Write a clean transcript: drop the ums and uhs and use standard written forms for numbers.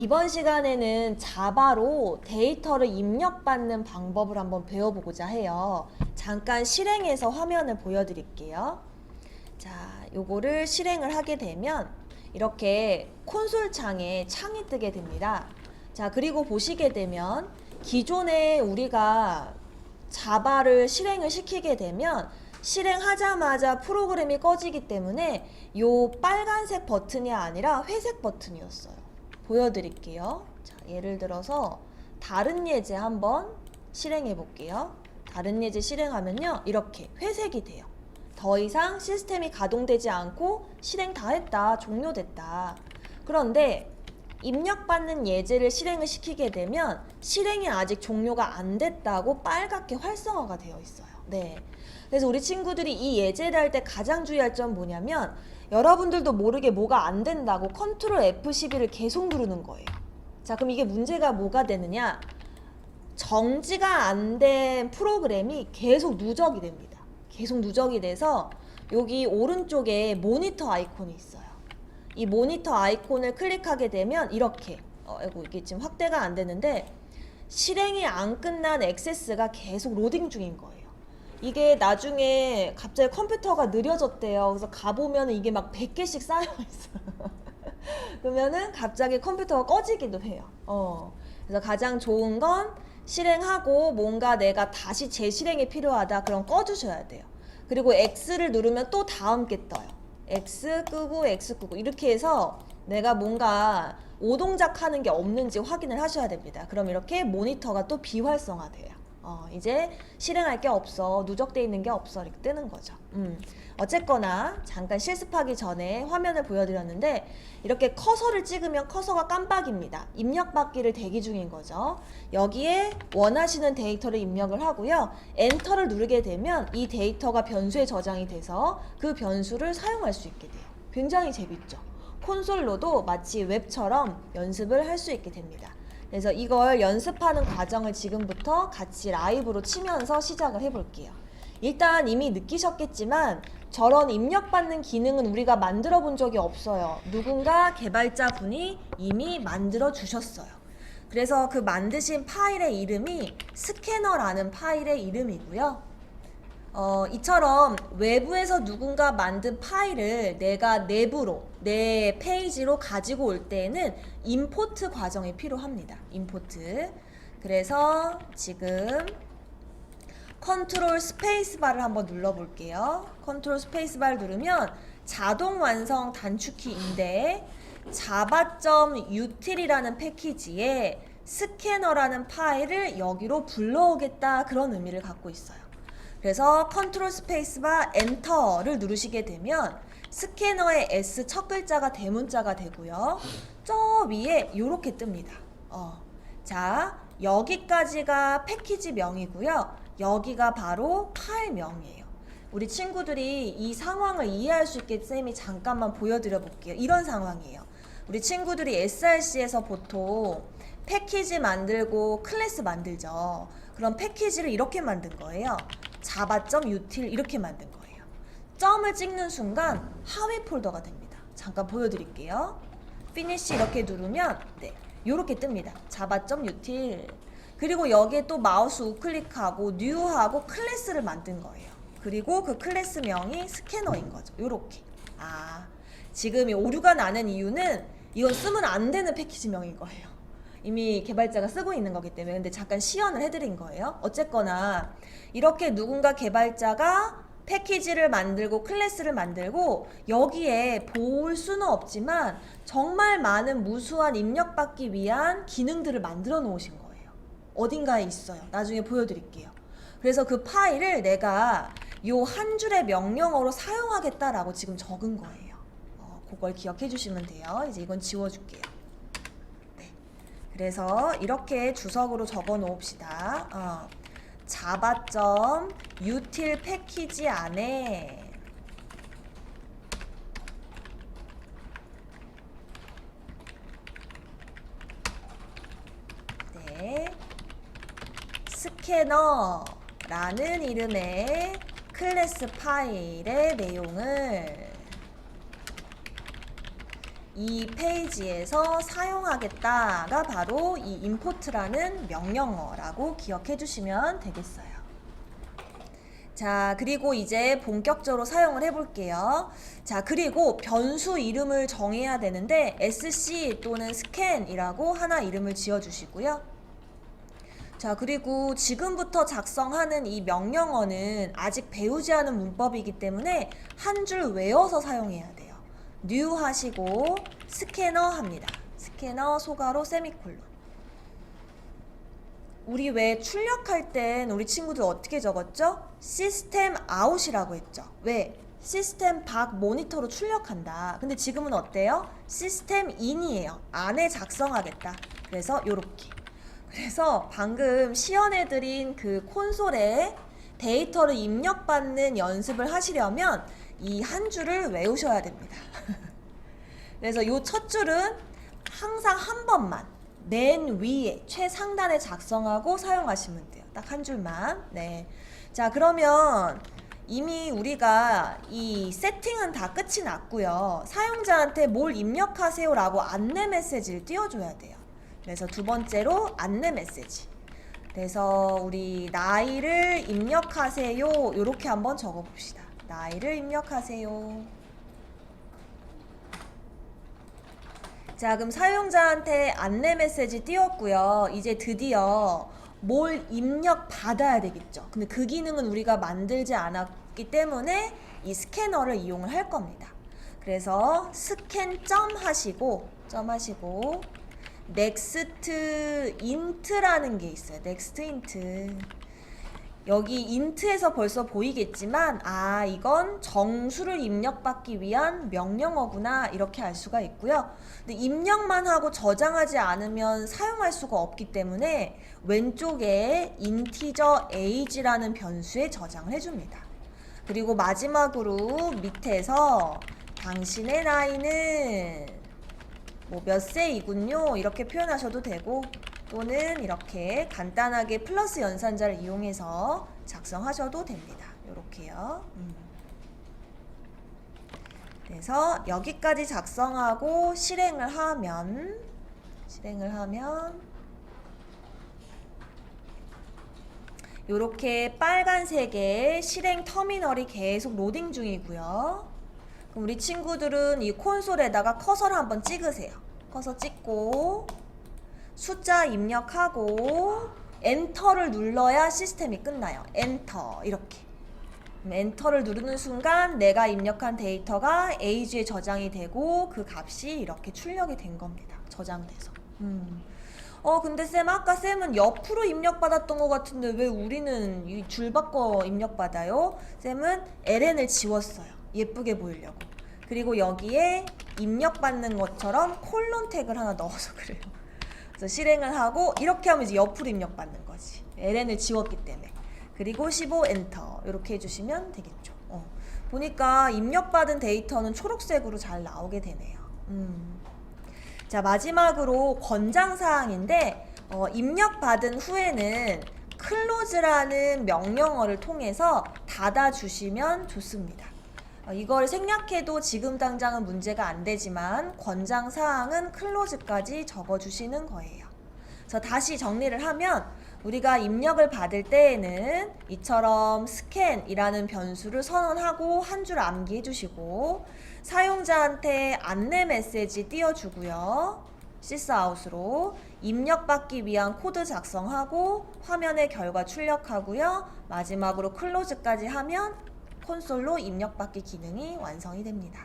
이번 시간에는 자바로 데이터를 입력받는 방법을 한번 배워보고자 해요. 잠깐 실행해서 화면을 보여드릴게요. 자, 요거를 실행을 하게 되면 이렇게 콘솔 창에 창이 뜨게 됩니다. 자, 그리고 보시게 되면 기존에 우리가 자바를 실행을 시키게 되면 실행하자마자 프로그램이 꺼지기 때문에 요 빨간색 버튼이 아니라 회색 버튼이었어요. 보여드릴게요. 자, 예를 들어서 다른 예제 한번 실행해 볼게요. 다른 예제 실행하면요, 이렇게 회색이 돼요. 더 이상 시스템이 가동되지 않고 실행 다 했다, 종료됐다. 그런데 입력받는 예제를 실행을 시키게 되면 실행이 아직 종료가 안 됐다고 빨갛게 활성화가 되어 있어요. 네. 그래서 우리 친구들이 이 예제를 할 때 가장 주의할 점 뭐냐면, 여러분들도 모르게 뭐가 안 된다고 컨트롤 F12를 계속 누르는 거예요. 자, 그럼 이게 문제가 뭐가 되느냐? 정지가 안 된 프로그램이 계속 누적이 됩니다. 계속 누적이 돼서 여기 오른쪽에 모니터 아이콘이 있어요. 이 모니터 아이콘을 클릭하게 되면 이렇게 아이고, 이게 지금 확대가 안 되는데 실행이 안 끝난 액세스가 계속 로딩 중인 거예요. 이게 나중에 갑자기 컴퓨터가 느려졌대요. 그래서 가보면 이게 막 100개씩 쌓여 있어요. 그러면은 갑자기 컴퓨터가 꺼지기도 해요. 그래서 가장 좋은 건 실행하고 뭔가 내가 다시 재실행이 필요하다. 그럼 꺼주셔야 돼요. 그리고 X를 누르면 또 다음 게 떠요. X 끄고 X 끄고 이렇게 해서 내가 뭔가 오동작 하는 게 없는지 확인을 하셔야 됩니다. 그럼 이렇게 모니터가 또 비활성화돼요. 이제 실행할 게 없어, 누적돼 있는 게 없어, 이렇게 뜨는 거죠. 어쨌거나 잠깐 실습하기 전에 화면을 보여드렸는데 이렇게 커서를 찍으면 커서가 깜빡입니다. 입력받기를 대기 중인 거죠. 여기에 원하시는 데이터를 입력을 하고요. 엔터를 누르게 되면 이 데이터가 변수에 저장이 돼서 그 변수를 사용할 수 있게 돼요. 굉장히 재밌죠. 콘솔로도 마치 웹처럼 연습을 할 수 있게 됩니다. 그래서 이걸 연습하는 과정을 지금부터 같이 라이브로 치면서 시작을 해볼게요. 일단 이미 느끼셨겠지만 저런 입력받는 기능은 우리가 만들어 본 적이 없어요. 누군가 개발자분이 이미 만들어 주셨어요. 그래서 그 만드신 파일의 이름이 스캐너라는 파일의 이름이고요. 이처럼 외부에서 누군가 만든 파일을 내가 내부로, 내 페이지로 가지고 올 때에는 임포트 과정이 필요합니다. 임포트. 그래서 지금 컨트롤 스페이스바를 한번 눌러볼게요. 컨트롤 스페이스바를 누르면 자동 완성 단축키인데 java.util이라는 패키지에 스캐너라는 파일을 여기로 불러오겠다, 그런 의미를 갖고 있어요. 그래서 컨트롤 스페이스바 엔터를 누르시게 되면 스캐너의 S 첫 글자가 대문자가 되고요. 저 위에 이렇게 뜹니다. 자, 여기까지가 패키지 명이고요. 여기가 바로 파일 명이에요. 우리 친구들이 이 상황을 이해할 수 있게 쌤이 잠깐만 보여드려 볼게요. 이런 상황이에요. 우리 친구들이 SRC에서 보통 패키지 만들고 클래스 만들죠. 그럼 패키지를 이렇게 만든 거예요. java.util 이렇게 만든 거예요. 점을 찍는 순간 하위 폴더가 됩니다. 잠깐 보여드릴게요. finish 이렇게 누르면 네, 이렇게 뜹니다. java.util. 그리고 여기에 또 마우스 우클릭하고 new하고 클래스를 만든 거예요. 그리고 그 클래스명이 스캐너인 거죠. 요렇게. 지금 이 오류가 나는 이유는 이건 쓰면 안 되는 패키지명인 거예요. 이미 개발자가 쓰고 있는 거기 때문에. 근데 잠깐 시연을 해드린 거예요. 어쨌거나 이렇게 누군가 개발자가 패키지를 만들고 클래스를 만들고 여기에 볼 수는 없지만 정말 많은 무수한 입력받기 위한 기능들을 만들어 놓으신 거예요. 어딘가에 있어요. 나중에 보여드릴게요. 그래서 그 파일을 내가 요 한 줄의 명령어로 사용하겠다라고 지금 적은 거예요. 그걸 기억해 주시면 돼요. 이제 이건 지워줄게요. 그래서 이렇게 주석으로 적어 놓읍시다. java.util 패키지 안에 스캐너라는 이름의 클래스 파일의 내용을 이 페이지에서 사용하겠다가 바로 이 import라는 명령어라고 기억해 주시면 되겠어요. 자, 그리고 이제 본격적으로 사용을 해볼게요. 자, 그리고 변수 이름을 정해야 되는데 sc 또는 scan이라고 하나 이름을 지어주시고요. 자, 그리고 지금부터 작성하는 이 명령어는 아직 배우지 않은 문법이기 때문에 한 줄 외워서 사용해야 돼요. new 하시고 스캐너 합니다. 스캐너 소가로 세미콜론. 우리 왜 출력할 땐 우리 친구들 어떻게 적었죠? 시스템 아웃이라고 했죠. 왜? 시스템 밖 모니터로 출력한다. 근데 지금은 어때요? 시스템 인이에요. 안에 작성하겠다. 그래서 요렇게. 그래서 방금 시연해드린 그 콘솔에 데이터를 입력받는 연습을 하시려면 이 한 줄을 외우셔야 됩니다. 그래서 요 첫 줄은 항상 한 번만 맨 위에 최상단에 작성하고 사용하시면 돼요. 딱 한 줄만. 네. 자, 그러면 이미 우리가 이 세팅은 다 끝이 났고요. 사용자한테 뭘 입력하세요라고 안내 메시지를 띄워줘야 돼요. 그래서 두 번째로 안내 메시지. 그래서 우리 나이를 입력하세요. 이렇게 한번 적어봅시다. 나이를 입력하세요. 자, 그럼 사용자한테 안내 메시지 띄웠고요. 이제 드디어 뭘 입력 받아야 되겠죠. 근데 그 기능은 우리가 만들지 않았기 때문에 이 스캐너를 이용을 할 겁니다. 그래서 스캔 점 하시고 next int라는 게 있어요. next int. 여기 int에서 벌써 보이겠지만 이건 정수를 입력받기 위한 명령어구나 이렇게 알 수가 있고요. 근데 입력만 하고 저장하지 않으면 사용할 수가 없기 때문에 왼쪽에 integer age라는 변수에 저장을 해줍니다. 그리고 마지막으로 밑에서 당신의 나이는 뭐 몇 세이군요 이렇게 표현하셔도 되고, 또는 이렇게 간단하게 플러스 연산자를 이용해서 작성하셔도 됩니다. 이렇게요. 그래서 여기까지 작성하고 실행을 하면 이렇게 빨간색의 실행 터미널이 계속 로딩 중이고요. 그럼 우리 친구들은 이 콘솔에다가 커서를 한번 찍으세요. 커서 찍고 숫자 입력하고 엔터를 눌러야 시스템이 끝나요. 엔터 이렇게. 엔터를 누르는 순간 내가 입력한 데이터가 에이지에 저장이 되고 그 값이 이렇게 출력이 된 겁니다. 저장돼서. 근데 쌤 아까 쌤은 옆으로 입력받았던 것 같은데 왜 우리는 이 줄 바꿔 입력받아요? 쌤은 LN을 지웠어요. 예쁘게 보이려고. 그리고 여기에 입력받는 것처럼 콜론 태그를 하나 넣어서 그래요. 그래서 실행을 하고 이렇게 하면 이제 옆으로 입력받는 거지. LN을 지웠기 때문에. 그리고 15 엔터 이렇게 해주시면 되겠죠. 보니까 입력받은 데이터는 초록색으로 잘 나오게 되네요. 자, 마지막으로 권장사항인데 입력받은 후에는 close라는 명령어를 통해서 닫아주시면 좋습니다. 이걸 생략해도 지금 당장은 문제가 안 되지만 권장사항은 close까지 적어주시는 거예요. 그래서 다시 정리를 하면 우리가 입력을 받을 때에는 이처럼 scan이라는 변수를 선언하고 한 줄 암기해 주시고 사용자한테 안내 메시지 띄워주고요. sysout으로 입력받기 위한 코드 작성하고 화면에 결과 출력하고요. 마지막으로 close까지 하면 콘솔로 입력받기 기능이 완성이 됩니다.